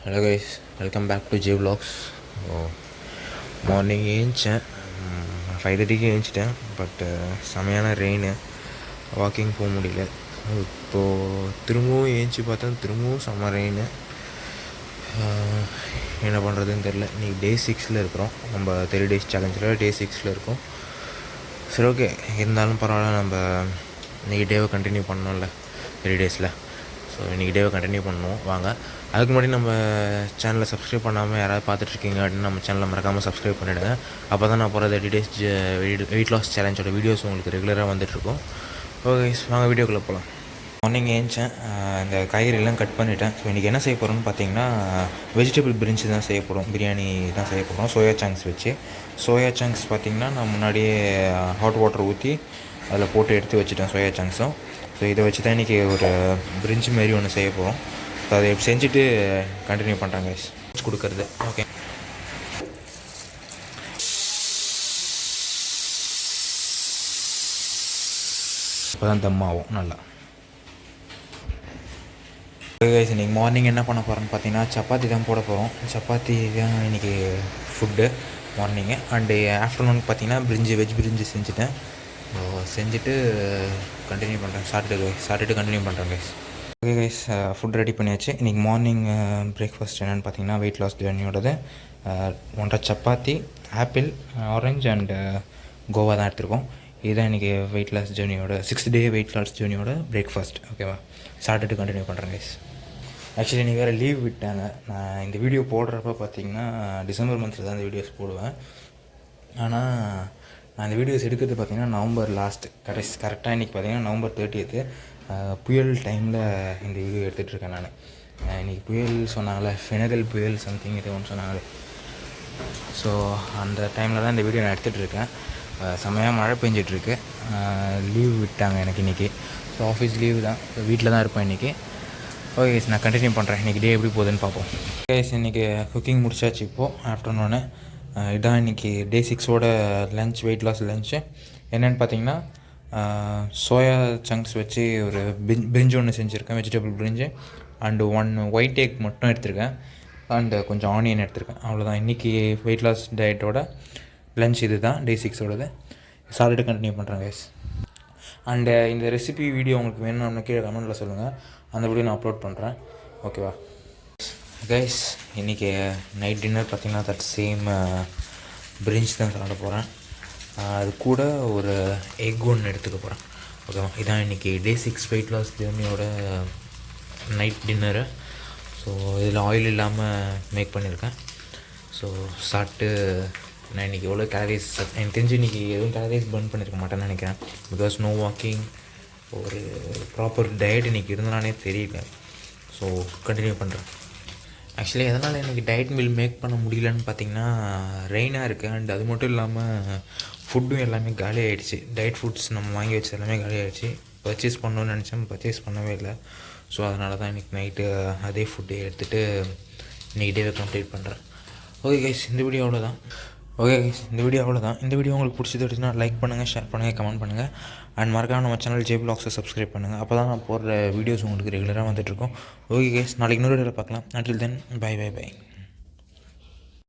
Hello guys, welcome back to J Vlogs. Morning ஏஞ்சிட்டேன், 5:30க்கு ஏஞ்சிட்டேன். பட் செமையான ரெயின், வாக்கிங் போக முடியல. இப்போது திரும்பவும் ஏஞ்சி பார்த்தா திரும்பவும் செம்ம ரெயின். என்ன பண்ணுறதுன்னு தெரில. இன்றைக்கி டே 6 இருக்கிறோம். நம்ம 3 days சேலஞ்சில் டே 6 இருக்கோம். சரி, ஓகே, இருந்தாலும் பரவாயில்ல. நம்ம இன்றைக்கி டேவை கண்டினியூ பண்ணோம்ல 3 days. ஸோ இன்றைக்கி டேவை கண்டினியூ பண்ணுவோம் வாங்க. அதுக்கு முன்னாடி நம்ம சேனலை சப்ஸ்கிரைப் பண்ணாமல் யாராவது பார்த்துட்ருக்கீங்க அப்படின்னு நம்ம சேனலை மறக்காமல் சப்ஸ்கிரைப் பண்ணிவிடுங்க. அப்போ தான் நான் போகிற 30 days வெயிட் லாஸ் சேலஞ்சோட வீடியோஸ் உங்களுக்கு ரெகுலராக வந்துட்டுருக்கும். ஓகே, வாங்க வீடியோக்குள்ளே போகலாம். மார்னிங் ஏஞ்சேன், இந்த காய்கறியெல்லாம் கட் பண்ணிவிட்டேன். ஸோ இன்றைக்கி என்ன செய்ய போகிறோம்னு பார்த்தீங்கன்னா வெஜிடபிள் பிரிஞ்சு தான் செய்ய போகிறோம். பிரியாணி தான் செய்ய போகிறோம் சோயா சங்க்ஸ் வச்சு. சோயா சங்க்ஸ் பார்த்திங்கன்னா நான் முன்னாடியே ஹாட் வாட்டர் ஊற்றி அதில் போட்டு எடுத்து வச்சுட்டேன் சோயா சங்க்ஸும். ஸோ இதை வச்சு தான் இன்றைக்கி ஒரு பிரிஞ்சு மாரி ஒன்று செய்ய போகிறோம். ஸோ அதை செஞ்சுட்டு கண்டினியூ பண்ணுறாங்க கொடுக்கறது. ஓகே, இப்போ தான் தம் ஆகும் நல்லா. இன்றைக்கி மார்னிங் என்ன பண்ண போகிறோன்னு பார்த்தீங்கன்னா சப்பாத்தி தான் போட போகிறோம். சப்பாத்தி தான் இன்றைக்கி ஃபுட்டு மார்னிங்கு. அண்டு ஆஃப்டர்நூன் பார்த்திங்கன்னா வெஜ் பிரிஞ்சு செஞ்சுட்டேன். செஞ்சுட்டு கண்டினியூ பண்ணுறேன். சாப்பிட்டுட்டு கண்டினியூ பண்ணுறேன் guys. Okay guys, food ready பண்ணியாச்சு. இன்றைக்கி மார்னிங் பிரேக்ஃபாஸ்ட் என்னென்னு பார்த்தீங்கன்னா வெயிட் லாஸ் ஜேர்னியோடது 1.5 சப்பாத்தி, ஆப்பிள், ஆரஞ்சு அண்டு கோவா தான் எடுத்துருக்கோம். இதுதான் இன்றைக்கி வெயிட் லாஸ் ஜேர்னியோட 6th day வெயிட் லாஸ் ஜேர்னியோட பிரேக்ஃபாஸ்ட். ஓகேவா, சாப்பிட்டுட்டு கண்டினியூ பண்ணுறேன் கைஸ். ஆக்சுவலி இன்றைக்கி வேறு லீவ் விட்டாங்க. நான் இந்த வீடியோ போடுறப்ப பார்த்திங்கன்னா டிசம்பர் மந்தில் தான் இந்த வீடியோஸ் போடுவேன். ஆனால் நான் இந்த வீடியோஸ் எடுக்கிறது பார்த்திங்கன்னா நவம்பர் லாஸ்ட் கரெக்டாக இன்றைக்கி பார்த்திங்கன்னா நவம்பர் 30th புயல் டைமில் இந்த வீடியோ எடுத்துகிட்ருக்கேன் நான். இன்றைக்கி புயல் சொன்னாங்களே, ஃபெனகல் புயல் சம்திங் இது ஒன்று சொன்னாங்களே. ஸோ அந்த டைமில் தான் இந்த வீடியோ நான் எடுத்துகிட்ருக்கேன். செம்மையாக மழை பெஞ்சிட்ருக்கு. லீவ் விட்டாங்க எனக்கு இன்றைக்கி. ஸோ ஆஃபீஸ் லீவு தான், வீட்டில் தான் இருப்பேன் இன்றைக்கி. ஓகே, நான் கண்டினியூ பண்ணுறேன். இன்றைக்கி டே எப்படி போகுதுன்னு பார்ப்போம். கைஸ், இன்றைக்கி குக்கிங் முடிச்சாச்சு. இப்போது ஆஃப்டர்நூனு இதான் இன்றைக்கி day 6 lunch, weight loss lunch. என்னென்னு பார்த்தீங்கன்னா சோயா சங்க்ஸ் வச்சு ஒரு பிரிஞ்சு ஒன்று செஞ்சுருக்கேன், வெஜிடபிள் பிரிஞ்சு. அண்டு 1 ஒயிட் எக் மட்டும் எடுத்திருக்கேன். அண்டு கொஞ்சம் ஆனியன் எடுத்திருக்கேன். அவ்வளோதான் இன்றைக்கி வெயிட் லாஸ் டயட்டோட லன்ச். இது தான் டே 6 சாப்பிட்டு கண்டினியூ பண்ணுறேன் கைஸ். அண்டு இந்த ரெசிபி வீடியோ உங்களுக்கு வேணும்னு கீழே கமெண்ட்டில் சொல்லுங்கள். அந்த வீடியோ நான் அப்லோட் பண்ணுறேன். ஓகேவா கைஸ், இன்றைக்கி நைட் டின்னர் பார்த்திங்கன்னா தட் சேம் பிரிஞ்ச் தான் சாப்பிட போகிறேன். அது கூட ஒரு எக் ஒன்று எடுத்துக்க போகிறேன். ஓகேவா, இதான் இன்றைக்கி டே 6 வெயிட் லாஸ் ஜேர்னியோட நைட் டின்னரு. ஸோ இதில் ஆயில் இல்லாமல் மேக் பண்ணியிருக்கேன். ஸோ சாப்பிட்டு நான் இன்றைக்கி எவ்வளோ கேலரிஸ், எனக்கு தெரிஞ்சு இன்றைக்கி எதுவும் கேலரிஸ் பர்ன் பண்ணியிருக்க மாட்டேன்னு நினைக்கிறேன். பிகாஸ் நோ வாக்கிங், ஒரு ப்ராப்பர் டயட் இன்றைக்கி இருந்தானே தெரியல. ஸோ கண்டினியூ பண்ணுறேன். ஆக்சுவலி எதனால் எனக்கு டயட் மீல் மேக் பண்ண முடியலன்னு பார்த்திங்கன்னா ரெயினாக இருக்குது. அண்ட் அது மட்டும் இல்லாமல் ஃபுட்டும் எல்லாமே காலி ஆகிடுச்சு. டயட் ஃபுட்ஸ் நம்ம வாங்கி வச்சு எல்லாமே காலி ஆகிடுச்சு. பர்ச்சேஸ் பண்ணணும்னு நினச்சேன், பர்ச்சேஸ் பண்ணவே இல்லை. ஸோ அதனால தான் இன்றைக்கி நைட்டு அதே ஃபுட்டே எடுத்துகிட்டு இன்றைக்கி டேவை கம்ப்ளீட் பண்ணுறேன். ஓகே கைஸ், இந்த வீடியோ அவ்வளோதான். இந்த வீடியோ உங்களுக்கு பிடிச்சது அப்படின்னா லைக் பண்ணுங்கள், ஷேர் பண்ணுங்கள், கமெண்ட் பண்ணுங்கள். அண்ட் மறக்காம நம்ம சேனல் ஜே வ்லாக்ஸை சப்ஸ்கிரைப் பண்ணுங்கள். அப்போ தான் நான் போடுற வீடியோஸ் உங்களுக்கு ரெகுலராக வந்துட்டுருக்கோம். ஓகே கைஸ், நாளைக்கு இன்னொரு வீடியோவில் பார்க்கலாம். Until then by.